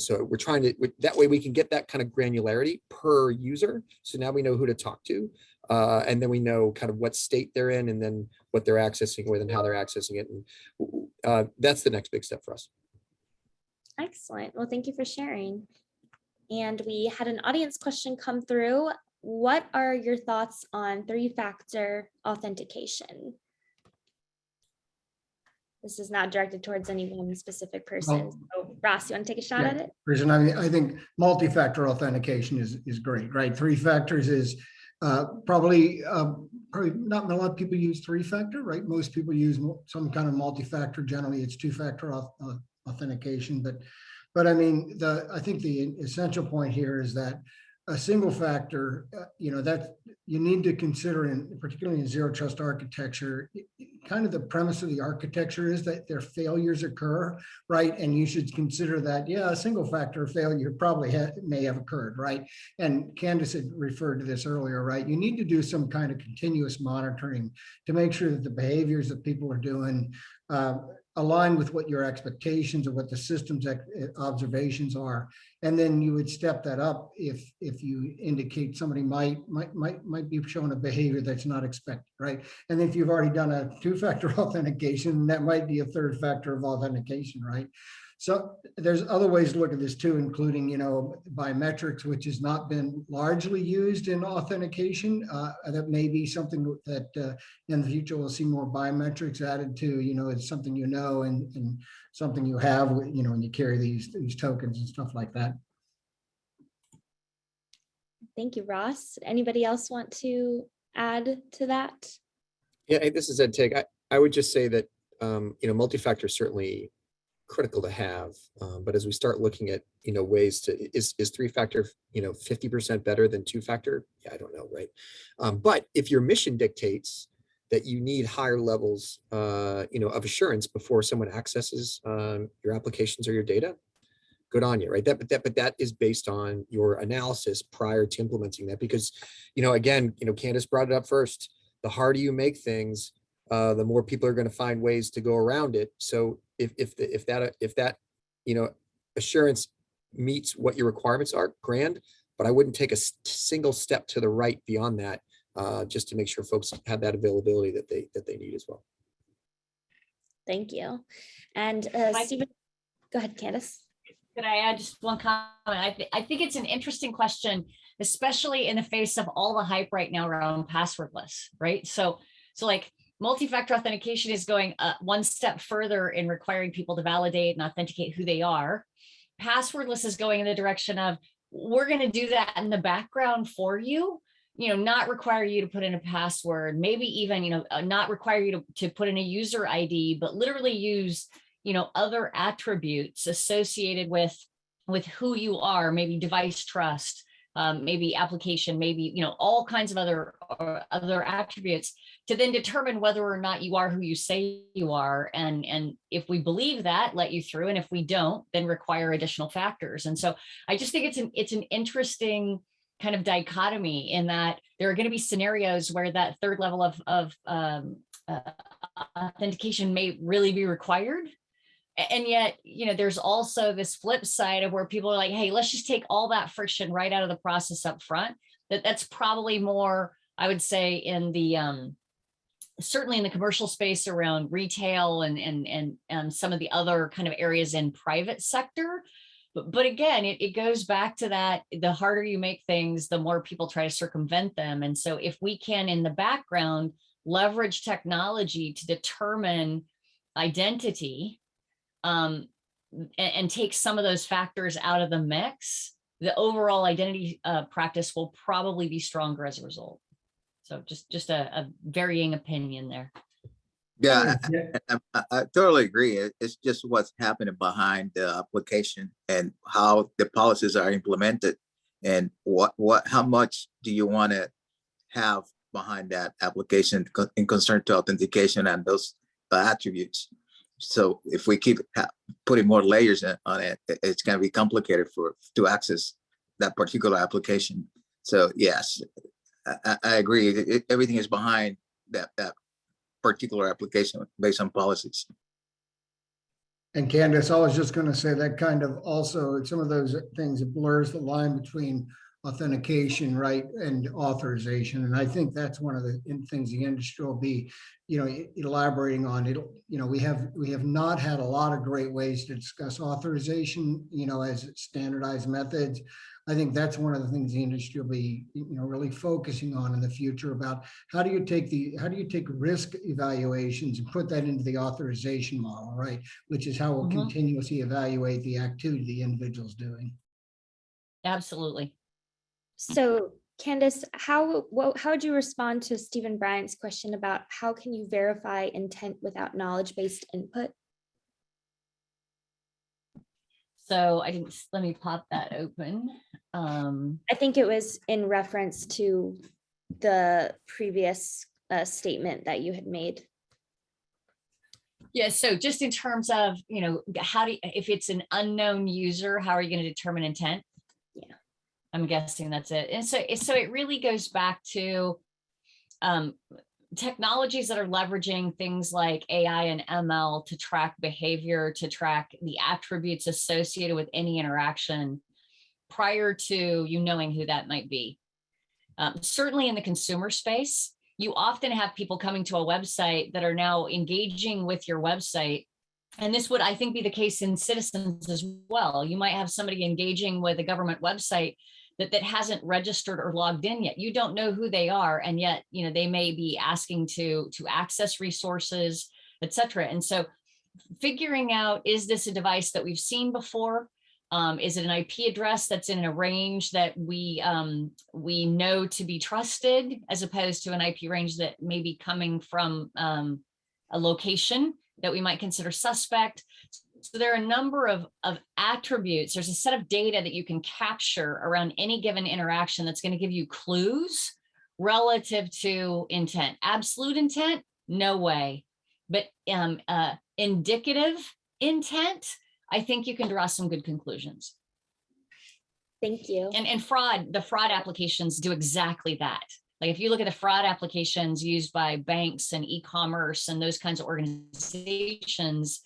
Speaker 4: So we're trying to, that way we can get that kind of granularity per user. So now we know who to talk to. And then we know kind of what state they're in and then what they're accessing with and how they're accessing it. And that's the next big step for us.
Speaker 1: Excellent. Well, thank you for sharing. And we had an audience question come through. What are your thoughts on three-factor authentication? This is not directed towards any one specific person. So Ross, you want to take a shot at it?
Speaker 3: Reason, I think multi-factor authentication is great, right? Three factors is probably not a lot of people use three-factor, right? Most people use some kind of multi-factor. Generally, it's two-factor authentication. But I mean, I think the essential point here is that a single factor, that you need to consider, particularly in zero trust architecture, kind of the premise of the architecture is that their failures occur, right? And you should consider that, yeah, a single factor failure probably may have occurred, right? And Candace had referred to this earlier, right? You need to do some kind of continuous monitoring to make sure that the behaviors that people are doing align with what your expectations or what the system's observations are. And then you would step that up if you indicate somebody might be showing a behavior that's not expected, right? And if you've already done a two-factor authentication, that might be a third factor of authentication, right? So there's other ways to look at this too, including, biometrics, which has not been largely used in authentication. That may be something that in the future we'll see more biometrics added to, it's something and something you have, when you carry these tokens and stuff like that.
Speaker 1: Thank you, Ross. Anybody else want to add to that?
Speaker 4: Yeah, this is Edtaig. I would just say that, multi-factor is certainly critical to have, but as we start looking at ways to is three-factor 50% better than two-factor? Yeah, I don't know, right? But if your mission dictates that you need higher levels of assurance before someone accesses your applications or your data, good on you, right? But that is based on your analysis prior to implementing that, because again, Candace brought it up first. The harder you make things, the more people are going to find ways to go around it. So if that assurance meets what your requirements are, grand. But I wouldn't take a single step to the right beyond that, just to make sure folks have that availability that they need as well.
Speaker 1: Thank you. And Stephen, go ahead, Candace.
Speaker 6: Could I add just one comment? I think it's an interesting question, especially in the face of all the hype right now around passwordless, right? So like, multi-factor authentication is going one step further in requiring people to validate and authenticate who they are. Passwordless is going in the direction of, we're going to do that in the background for you, not require you to put in a password, maybe even, not require you to put in a user ID, but literally use, other attributes associated with who you are, maybe device trust, maybe application, maybe, all kinds of other attributes to then determine whether or not you are who you say you are. And if we believe that, let you through. And if we don't, then require additional factors. And so I just think it's an interesting kind of dichotomy in that there are going to be scenarios where that third level of authentication may really be required. And yet, there's also this flip side of where people are like, hey, let's just take all that friction right out of the process up front. That's probably more, I would say, in the certainly in the commercial space around retail and some of the other kind of areas in private sector. But again, it goes back to that, the harder you make things, the more people try to circumvent them. And so if we can, in the background, leverage technology to determine identity, and take some of those factors out of the mix, the overall identity practice will probably be stronger as a result. So just a varying opinion there.
Speaker 2: Yeah, I totally agree. It's just what's happening behind the application and how the policies are implemented, and how much do you want to have behind that application in concern to authentication and those attributes. So if we keep putting more layers on it, it's going to be complicated to access that particular application. So yes, I agree. Everything is behind that particular application based on policies.
Speaker 3: And Candace, I was just going to say that kind of also some of those things, it blurs the line between authentication, right, and authorization. And I think that's one of the things the industry will be, elaborating on. We have not had a lot of great ways to discuss authorization, as standardized methods. I think that's one of the things the industry will be, really focusing on in the future, about how do you take risk evaluations and put that into the authorization model, right? Which is how we'll continuously evaluate the activity the individual's doing.
Speaker 6: Absolutely.
Speaker 1: So Candace, how would you respond to Stephen Bryant's question about how can you verify intent without knowledge-based input?
Speaker 6: So let me pop that open.
Speaker 1: I think it was in reference to the previous statement that you had made.
Speaker 6: Yeah, so just in terms of, if it's an unknown user, how are you going to determine intent?
Speaker 1: Yeah.
Speaker 6: I'm guessing that's it. And so it really goes back to technologies that are leveraging things like AI and ML to track behavior, to track the attributes associated with any interaction prior to you knowing who that might be. Certainly in the consumer space, you often have people coming to a website that are now engaging with your website. And this would, I think, be the case in citizens as well. You might have somebody engaging with a government website that hasn't registered or logged in yet. You don't know who they are, and yet they may be asking to access resources, et cetera. And so figuring out, is this a device that we've seen before? Is it an IP address that's in a range that we know to be trusted, as opposed to an IP range that may be coming from a location that we might consider suspect? So there are a number of attributes. There's a set of data that you can capture around any given interaction that's going to give you clues relative to intent. Absolute intent, no way. But indicative intent, I think you can draw some good conclusions.
Speaker 1: Thank you.
Speaker 6: And the fraud applications do exactly that. Like if you look at the fraud applications used by banks and e-commerce and those kinds of organizations,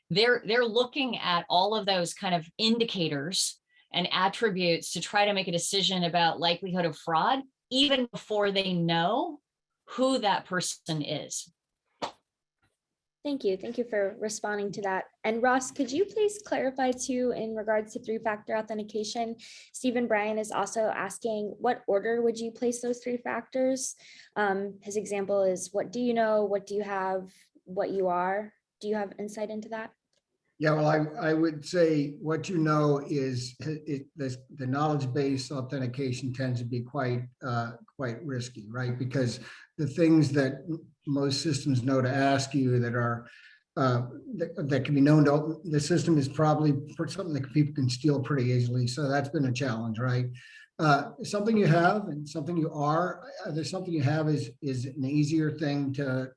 Speaker 6: they're looking at all of those kind of indicators and attributes to try to make a decision about likelihood of fraud, even before they know who that person is.
Speaker 1: Thank you. Thank you for responding to that. And Ross, could you please clarify too, in regards to three-factor authentication? Stephen Bryan is also asking, what order would you place those three factors? His example is, what do you know? What do you have? What you are? Do you have insight into that?
Speaker 3: Yeah, well, I would say what you know is the knowledge-based authentication tends to be quite risky, right? Because the things that most systems know to ask you that are that can be known to the system is probably something that people can steal pretty easily. So that's been a challenge, right? Something you have and something you are. There's something you have is an easier thing to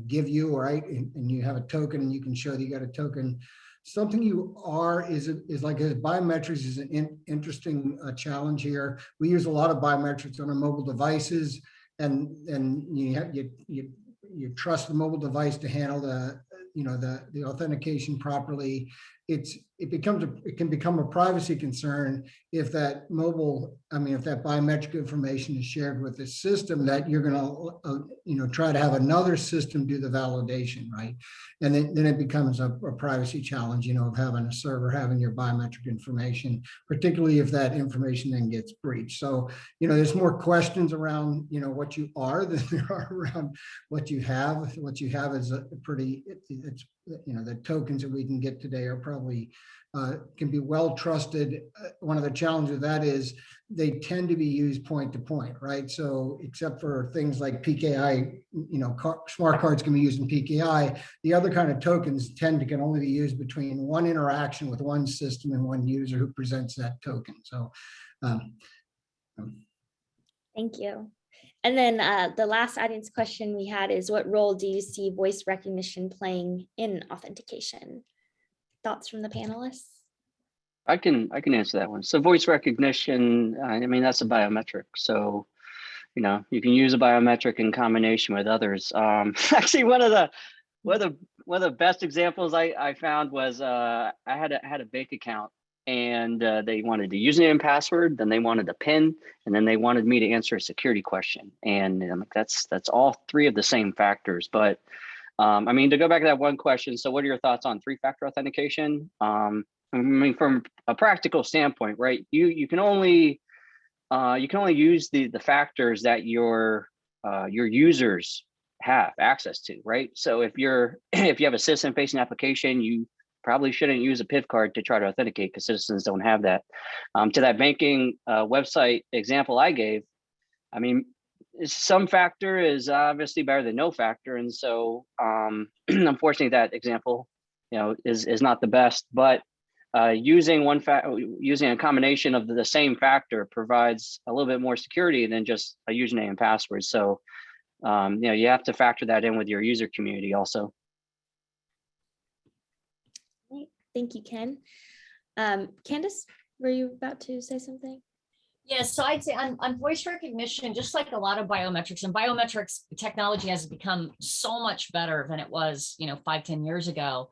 Speaker 3: give you, right? And you have a token and you can show that you got a token. Something you are is like biometrics is an interesting challenge here. We use a lot of biometrics on our mobile devices, and you trust the mobile device to handle the authentication properly. It can become a privacy concern if that if that biometric information is shared with the system, that you're going to try to have another system do the validation, right? And then it becomes a privacy challenge, of having a server having your biometric information, particularly if that information then gets breached. So there's more questions around what you are than there are around what you have. What you have is the tokens that we can get today are probably can be well trusted. One of the challenges of that is they tend to be used point to point, right? So except for things like PKI, smart cards can be used in PKI. The other kind of tokens can only be used between one interaction with one system and one user who presents that token. So
Speaker 1: Thank you. And then the last audience question we had is, what role do you see voice recognition playing in authentication? Thoughts from the panelists?
Speaker 5: I can answer that one. So voice recognition, that's a biometric. So, you can use a biometric in combination with others. Actually, one of the best examples I found was I had a bank account and they wanted the username and password, then they wanted a PIN, and then they wanted me to answer a security question. And I'm like, that's all three of the same factors. But I mean, to go back to that one question, so what are your thoughts on three-factor authentication? I mean, from a practical standpoint, right? You can only use the factors that your users have access to, right? So if you have a citizen-facing application, you probably shouldn't use a PIV card to try to authenticate because citizens don't have that. To that banking website example I gave, I mean, some factor is obviously better than no factor, and so unfortunately that example, is not the best. But using a combination of the same factor provides a little bit more security than just a username and password. So you have to factor that in with your user community also.
Speaker 1: Thank you, Ken. Candace, were you about to say something?
Speaker 6: Yes, so I'd say on voice recognition, just like a lot of biometrics, and biometrics technology has become so much better than it was, 5-10 years ago.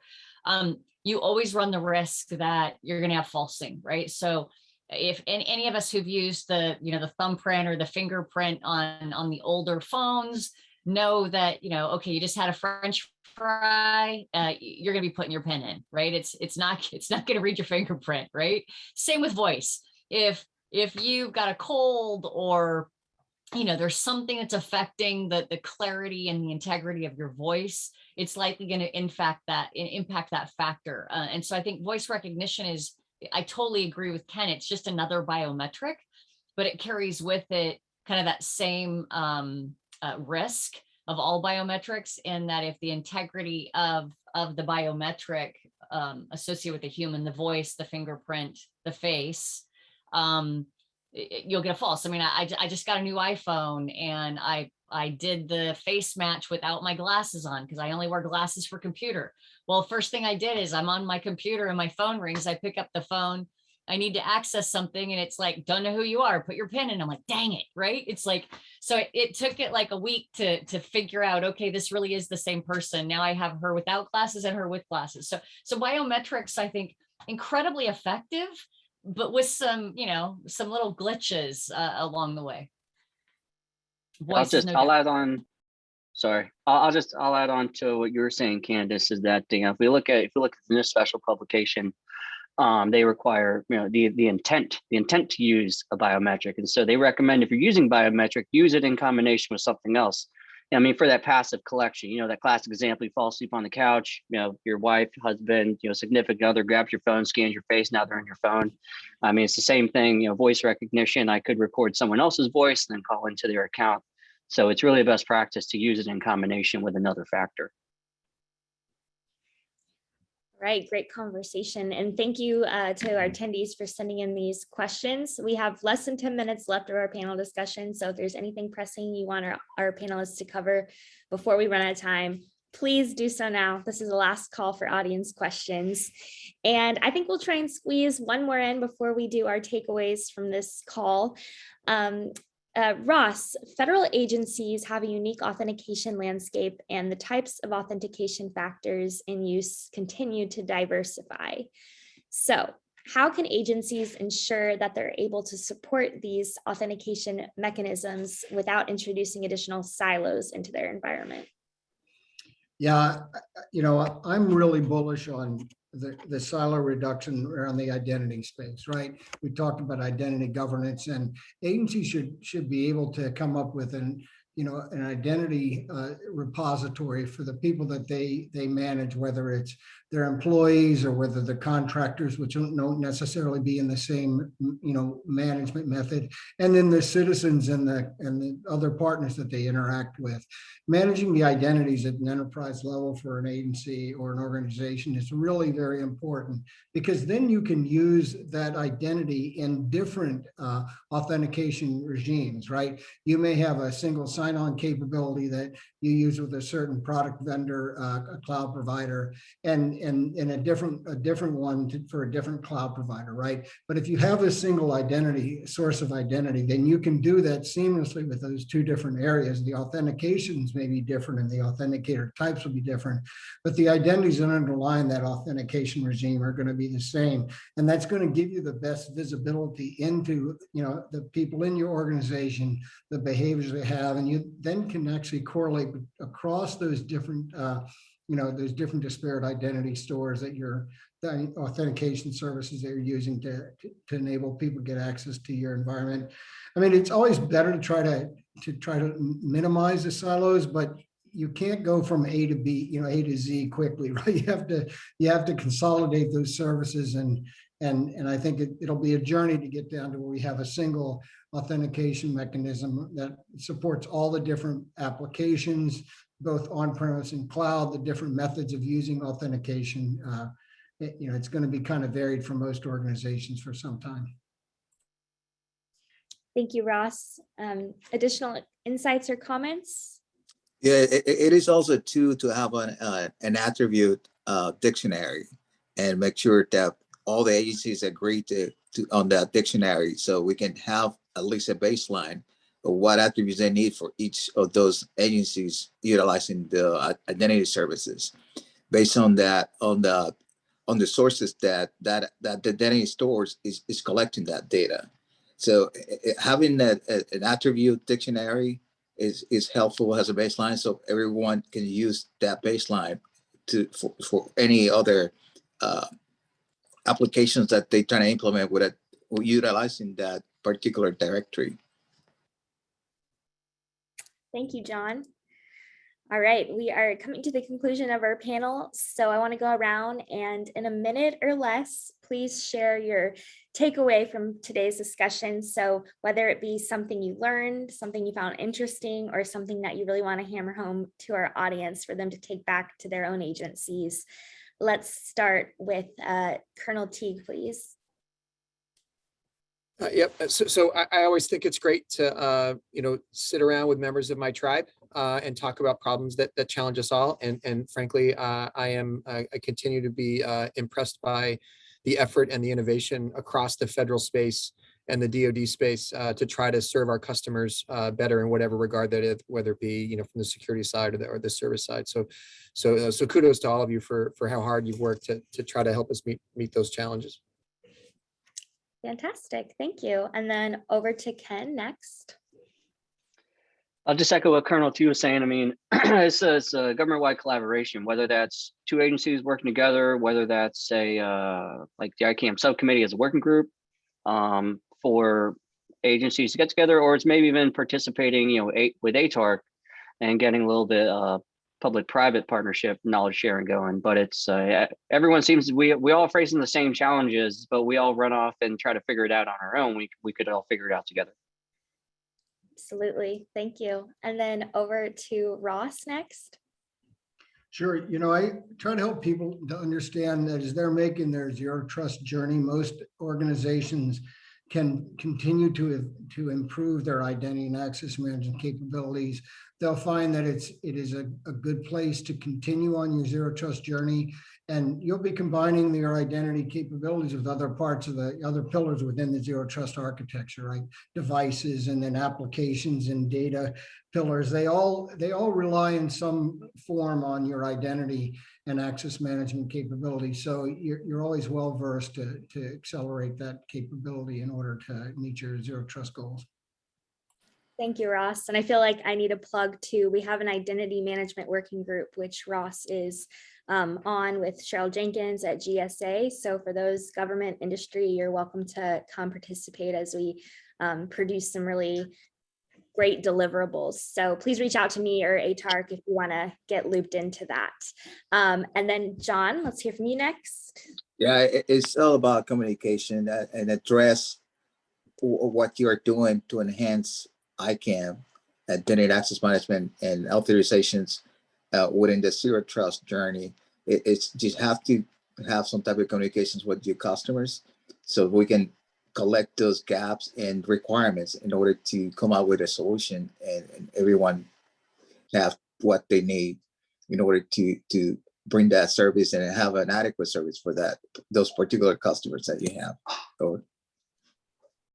Speaker 6: You always run the risk that you're going to have falsing, right? So if any of us who've used the thumbprint or the fingerprint on the older phones know that, okay, you just had a French fry, you're going to be putting your PIN in, right? It's not going to read your fingerprint, right? Same with voice. If you've got a cold or there's something that's affecting the clarity and the integrity of your voice, it's likely going to impact that factor. And so I think voice recognition I totally agree with Ken. It's just another biometric, but it carries with it kind of that same risk of all biometrics, in that if the integrity of the biometric associated with the human, the voice, the fingerprint, the face, you'll get a false. I mean, I just got a new iPhone and I did the face match without my glasses on because I only wear glasses for computer. Well, first thing I did is I'm on my computer and my phone rings. I pick up the phone. I need to access something and it's like, don't know who you are, put your PIN in. I'm like, dang it, right? It's like, so it took it like a week to figure out, okay, this really is the same person. Now I have her without glasses and her with glasses. So biometrics, I think, incredibly effective, but with some little glitches along the way.
Speaker 5: I'll add on. Sorry, I'll add on to what you were saying, Candace, is that if we look at this special publication, they require the intent to use a biometric, and so they recommend if you're using biometric, use it in combination with something else. I mean, for that passive collection, that classic example, you fall asleep on the couch, your wife, husband, significant other grabs your phone, scans your face, now they're in your phone. I mean, it's the same thing, voice recognition. I could record someone else's voice and then call into their account. So it's really a best practice to use it in combination with another factor.
Speaker 1: Right, great conversation. And thank you to our attendees for sending in these questions. We have less than 10 minutes left of our panel discussion. So if there's anything pressing you want our panelists to cover before we run out of time, please do so now. This is the last call for audience questions. And I think we'll try and squeeze one more in before we do our takeaways from this call. Ross, federal agencies have a unique authentication landscape, and the types of authentication factors in use continue to diversify. So, how can agencies ensure that they're able to support these authentication mechanisms without introducing additional silos into their environment?
Speaker 3: Yeah, I'm really bullish on the silo reduction around the identity space, right? We talked about identity governance, and agencies should be able to come up with an identity repository for the people that they manage, whether it's their employees or whether the contractors, which don't necessarily be in the same management method, and then the citizens and the other partners that they interact with. Managing the identities at an enterprise level for an agency or an organization is really very important, because then you can use that identity in different authentication regimes, right? You may have a single sign-on capability that you use with a certain product vendor, a cloud provider, and a different one for a different cloud provider, right? But if you have a single identity, source of identity, then you can do that seamlessly with those two different areas. The authentications may be different and the authenticator types will be different, but the identities that underlie that authentication regime are going to be the same. And that's going to give you the best visibility into, the people in your organization, the behaviors they have, and you then can actually correlate across those different, those different disparate identity stores that the authentication services that you're using to enable people to get access to your environment. I mean, it's always better to try to minimize the silos, but you can't go from A to B, A to Z quickly, right? You have to consolidate those services, and I think it'll be a journey to get down to where we have a single authentication mechanism that supports all the different applications, both on-premise and cloud, the different methods of using authentication. It's going to be kind of varied for most organizations for some time.
Speaker 1: Thank you, Ross. Additional insights or comments?
Speaker 2: Yeah, it is also to have an attribute dictionary and make sure that all the agencies agree to on that dictionary, so we can have at least a baseline of what attributes they need for each of those agencies utilizing the identity services. Based on that, on the sources that the identity stores is collecting that data. So having an attribute dictionary is helpful as a baseline, so everyone can use that baseline for any other applications that they try to implement with utilizing that particular directory.
Speaker 1: Thank you, John. All right, we are coming to the conclusion of our panel. So I want to go around and in a minute or less, please share your takeaway from today's discussion. So whether it be something you learned, something you found interesting, or something that you really want to hammer home to our audience for them to take back to their own agencies. Let's start with Colonel Teague, please.
Speaker 4: Yep. So I always think it's great to sit around with members of my tribe and talk about problems that challenge us all. And frankly, I continue to be impressed by the effort and the innovation across the federal space and the DoD space to try to serve our customers better in whatever regard that is, whether it be from the security side or the service side. So kudos to all of you for how hard you've worked to try to help us meet those challenges.
Speaker 1: Fantastic, thank you. And then over to Ken next.
Speaker 5: I'll just echo what Colonel T was saying. I mean, it's a government-wide collaboration, whether that's two agencies working together, whether that's like the ICAM subcommittee as a working group for agencies to get together, or it's maybe even participating, with ATARC and getting a little bit public-private partnership knowledge sharing going. But it's everyone seems we all facing the same challenges, but we all run off and try to figure it out on our own. We could all figure it out together.
Speaker 1: Absolutely, thank you. And then over to Ross next.
Speaker 3: Sure. I try to help people to understand that as they're making their zero trust journey, most organizations can continue to improve their identity and access management capabilities. They'll find that it is a good place to continue on your zero trust journey, and you'll be combining your identity capabilities with other parts of the other pillars within the zero trust architecture, right? Devices and then applications and data pillars. They all rely in some form on your identity and access management capability. So you're always well versed to accelerate that capability in order to meet your zero trust goals.
Speaker 1: Thank you, Ross. And I feel like I need a plug too. We have an identity management working group, which Ross is on with Cheryl Jenkins at GSA. So for those government industry, you're welcome to come participate as we produce some really great deliverables. So please reach out to me or ATARC if you want to get looped into that. And then John, let's hear from you next.
Speaker 2: Yeah, it's all about communication and address what you're doing to enhance ICAM, identity access management and authorizations within the zero trust journey. It's just have to have some type of communications with your customers so we can collect those gaps and requirements in order to come out with a solution and everyone have what they need in order to bring that service and have an adequate service for those particular customers that you have. So,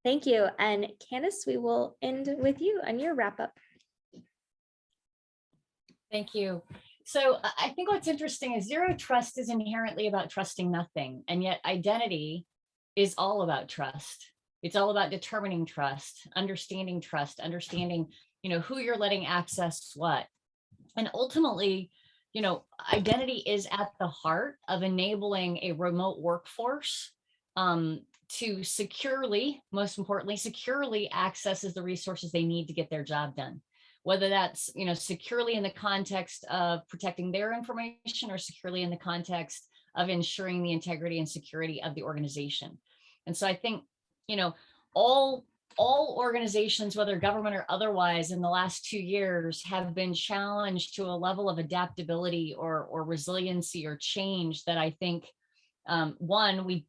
Speaker 1: Thank you. And Candace, we will end with you on your wrap up.
Speaker 6: Thank you. So I think what's interesting is zero trust is inherently about trusting nothing. And yet identity is all about trust. It's all about determining trust, understanding, who you're letting access what. And ultimately, identity is at the heart of enabling a remote workforce to securely, most importantly, securely accesses the resources they need to get their job done. Whether that's, securely in the context of protecting their information or securely in the context of ensuring the integrity and security of the organization. And so I think, all organizations, whether government or otherwise, in the last 2 years have been challenged to a level of adaptability or resiliency or change that I think, one, we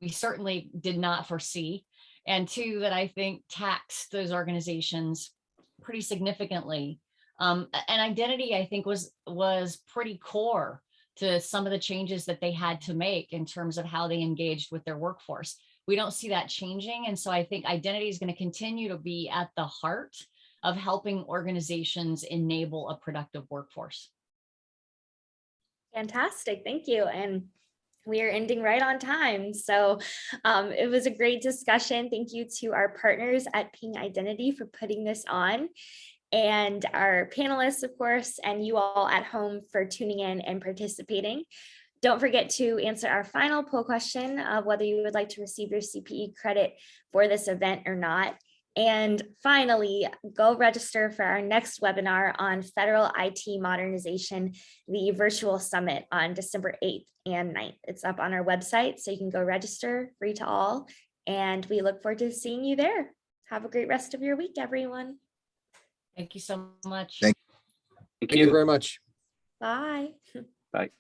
Speaker 6: certainly did not foresee, and two, that I think taxed those organizations pretty significantly. And identity, I think, was pretty core to some of the changes that they had to make in terms of how they engaged with their workforce. We don't see that changing. And so I think identity is going to continue to be at the heart of helping organizations enable a productive workforce.
Speaker 1: Fantastic. Thank you. And we are ending right on time. So it was a great discussion. Thank you to our partners at Ping Identity for putting this on, and our panelists, of course, and you all at home for tuning in and participating. Don't forget to answer our final poll question of whether you would like to receive your CPE credit for this event or not. And finally, go register for our next webinar on federal IT modernization, the virtual summit on December 8th and 9th. It's up on our website, so you can go register, free to all. And we look forward to seeing you there. Have a great rest of your week, everyone.
Speaker 6: Thank you so much.
Speaker 2: Thank
Speaker 4: Thank you very much.
Speaker 1: Bye.
Speaker 5: Bye.